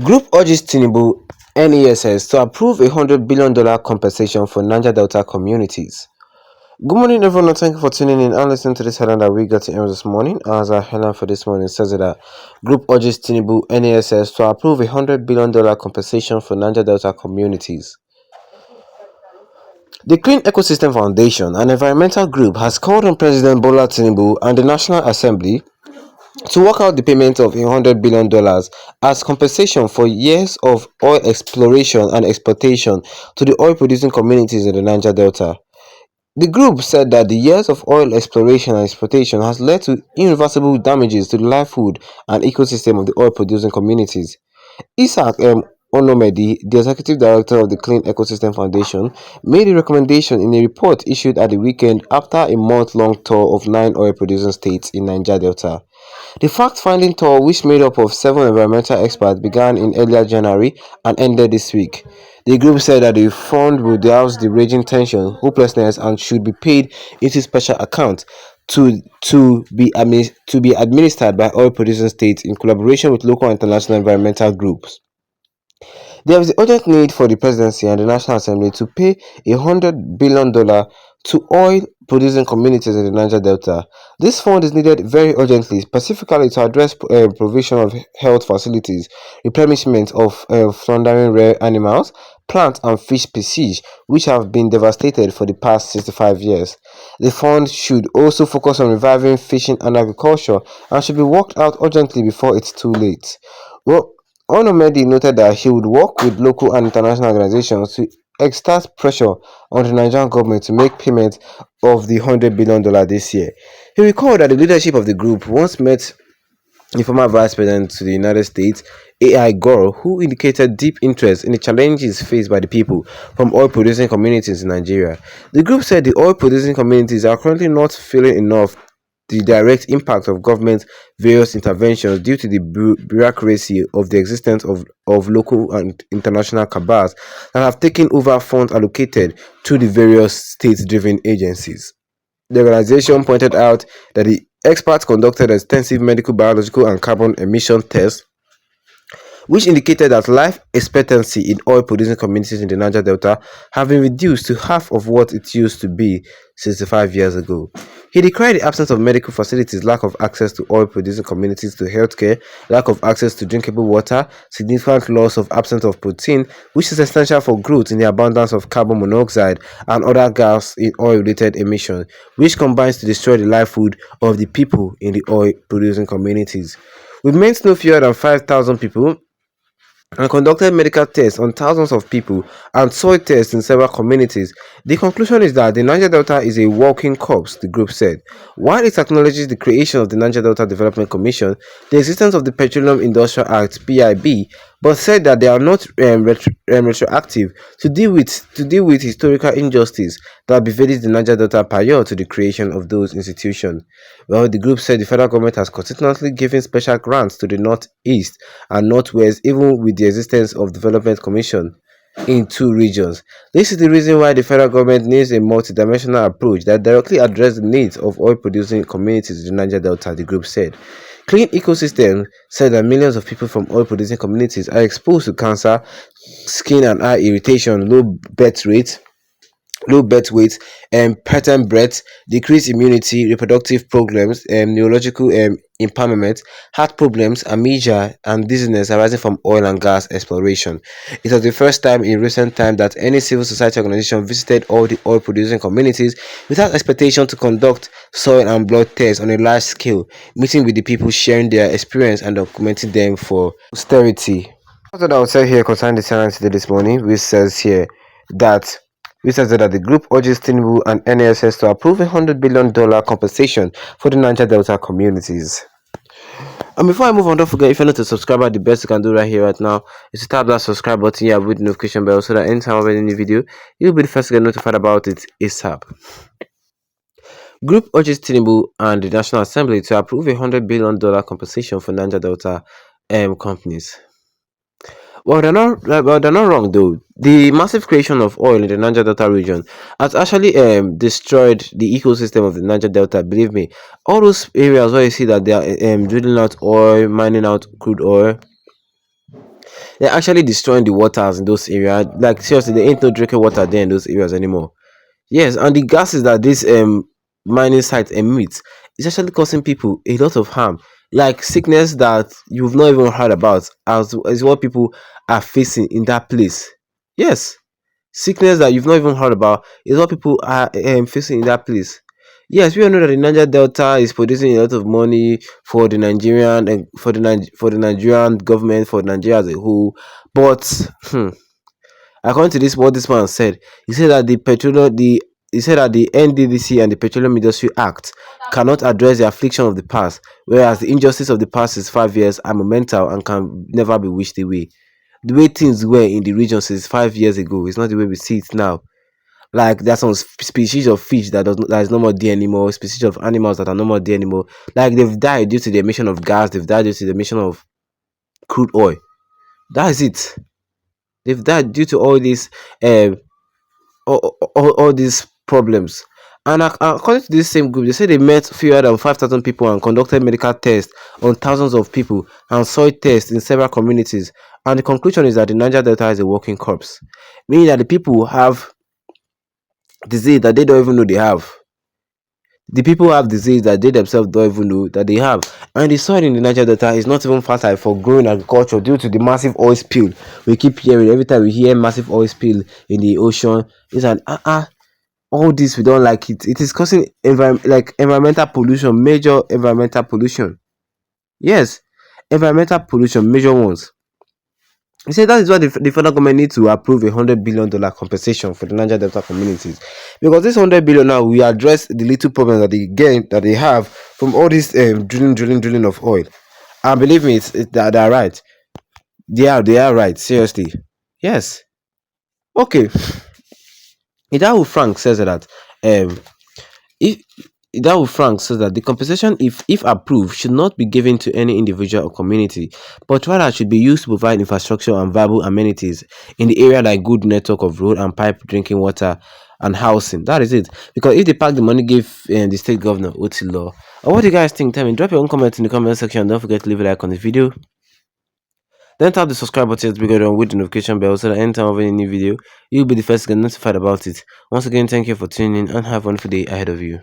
Group urges TINUBU NASS to approve $100 billion compensation for Niger Delta communities. Good morning, everyone, and thank you for tuning in and listening to this headline that we got to air this morning. As our headline for this morning says that Group urges TINUBU NASS to approve $100 billion compensation for Niger Delta communities. The Clean Ecosystem Foundation, an environmental group, has called on President Bola Tinubu and the National Assembly to work out the payment of $100 billion as compensation for years of oil exploration and exploitation to the oil-producing communities in the Niger Delta. The group said that the years of oil exploration and exploitation has led to irreversible damages to the livelihood and ecosystem of the oil-producing communities. Isaac Onomedi, the executive director of the Clean Ecosystem Foundation, made a recommendation in a report issued at the weekend after a month-long tour of 9 oil-producing states in Niger Delta. The fact-finding tour, which made up of 7 environmental experts, began in earlier January and ended this week. The group said that the fund will douse the raging tension, hopelessness, and should be paid into special account to be administered by oil-producing states in collaboration with local and international environmental groups. There is the urgent need for the Presidency and the National Assembly to pay $100 billion to oil-producing communities in the Niger Delta. This fund is needed very urgently, specifically to address provision of health facilities, replenishment of floundering rare animals, plant and fish species, which have been devastated for the past 65 years. The fund should also focus on reviving fishing and agriculture and should be worked out urgently before it's too late. Well, Onomedi noted that he would work with local and international organizations to exert pressure on the Nigerian government to make payment of the $100 billion this year. He recalled that the leadership of the group once met the former vice president to the United States, AI Gore, who indicated deep interest in the challenges faced by the people from oil-producing communities in Nigeria. The group said the oil-producing communities are currently not feeling enough the direct impact of government's various interventions due to the bureaucracy of the existence of local and international cabals that have taken over funds allocated to the various state-driven agencies. The organization pointed out that the experts conducted extensive medical, biological, and carbon emission tests, which indicated that life expectancy in oil-producing communities in the Niger Delta have been reduced to half of what it used to be 65 years ago. He decried the absence of medical facilities, lack of access to oil-producing communities to healthcare, lack of access to drinkable water, significant loss of absence of protein, which is essential for growth in the abundance of carbon monoxide and other gas in oil-related emissions, which combines to destroy the livelihood of the people in the oil-producing communities. We met no fewer than 5,000 people and conducted medical tests on thousands of people and soil tests in several communities. The conclusion is that the Niger Delta is a walking corpse, the group said. While it acknowledges the creation of the Niger Delta Development Commission, the existence of the Petroleum Industrial Act (PIB), but said that they are not retroactive to deal with historical injustice that pervades the Niger Delta prior to the creation of those institutions. Well, the group said the federal government has consistently given special grants to the northeast and northwest, even with the existence of development commission in 2 regions. This is the reason why the federal government needs a multidimensional approach that directly addresses the needs of oil-producing communities in the Niger Delta, the group said. Clean Ecosystem said that millions of people from oil-producing communities are exposed to cancer, skin and eye irritation, low birth weight, pattern breath, decreased immunity, reproductive problems, neurological impairment, heart problems, amnesia, and dizziness arising from oil and gas exploration. It was the first time in recent time that any civil society organization visited all the oil-producing communities without expectation to conduct soil and blood tests on a large scale, meeting with the people, sharing their experience, and documenting them for posterity. That's what I will say here concerning the channel today this morning, which says that the group urges TINUBU and NASS to approve $100 billion compensation for the Niger Delta communities. And before I move on, don't forget, if you're not a subscriber, the best you can do right here right now is to tap that subscribe button here with the notification bell so that anytime I have any new video, you'll be the first to get notified about it ASAP. Group urges TINUBU and the National Assembly to approve $100 billion compensation for Niger Delta companies. Well, they're not wrong though. The massive creation of oil in the Niger Delta region has actually destroyed the ecosystem of the Niger Delta. Believe me, all those areas where you see that they are drilling out oil, mining out crude oil, They're actually destroying the waters in those areas. Like seriously, there ain't no drinking water there in those areas anymore. Yes, and the gases that this mining site emits is actually causing people a lot of harm. Like sickness that you've not even heard about as is what people are facing in that place. Yes, sickness that you've not even heard about is what people are facing in that place. Yes, we all know that the Niger Delta is producing a lot of money for the Nigerian and for the Nigerian government, for Nigeria as a whole. But according to this, what this man said, he said that he said that the NDDC and the Petroleum Industry Act cannot address the affliction of the past, whereas the injustice of the past is 5 years are monumental and can never be wished away. The way things were in the region since 5 years ago is not the way we see it now. Like there's some species of fish that is no more there anymore, species of animals that are no more there anymore. Like they've died due to the emission of gas, they've died due to the emission of crude oil. That is it. They've died due to all these um all these problems. And according to this same group, they say they met fewer than 5,000 people and conducted medical tests on thousands of people and soil tests in several communities. And the conclusion is that the Niger Delta is a walking corpse, meaning that the people have disease that they don't even know they have. The people have disease that they themselves don't even know that they have. And the soil in the Niger Delta is not even fertile for growing agriculture due to the massive oil spill. We keep hearing every time we hear massive oil spill in the ocean. It's an all this we don't like it. It is causing environmental pollution, major environmental pollution. Yes, environmental pollution, major ones. He said that is why the federal government needs to approve $100 billion compensation for the Niger Delta communities, because this 100 billion now will address the little problems that they get that they have from all this drilling of oil. And believe me, that they are right. They are right. Seriously, yes. Okay, Idaho Frank says that um if Idaho Frank says that the compensation, if approved, should not be given to any individual or community, but rather should be used to provide infrastructure and viable amenities in the area like good network of road and pipe drinking water and housing. That is it. Because if they pack the money, give the state governor Otilo. Or what do you guys think? Tell me. Drop your own comment in the comment section. Don't forget to leave a like on the video. Then tap the subscribe button to be on with the notification bell so that anytime of any new video, you'll be the first to get notified about it. Once again, thank you for tuning in and have a wonderful day ahead of you.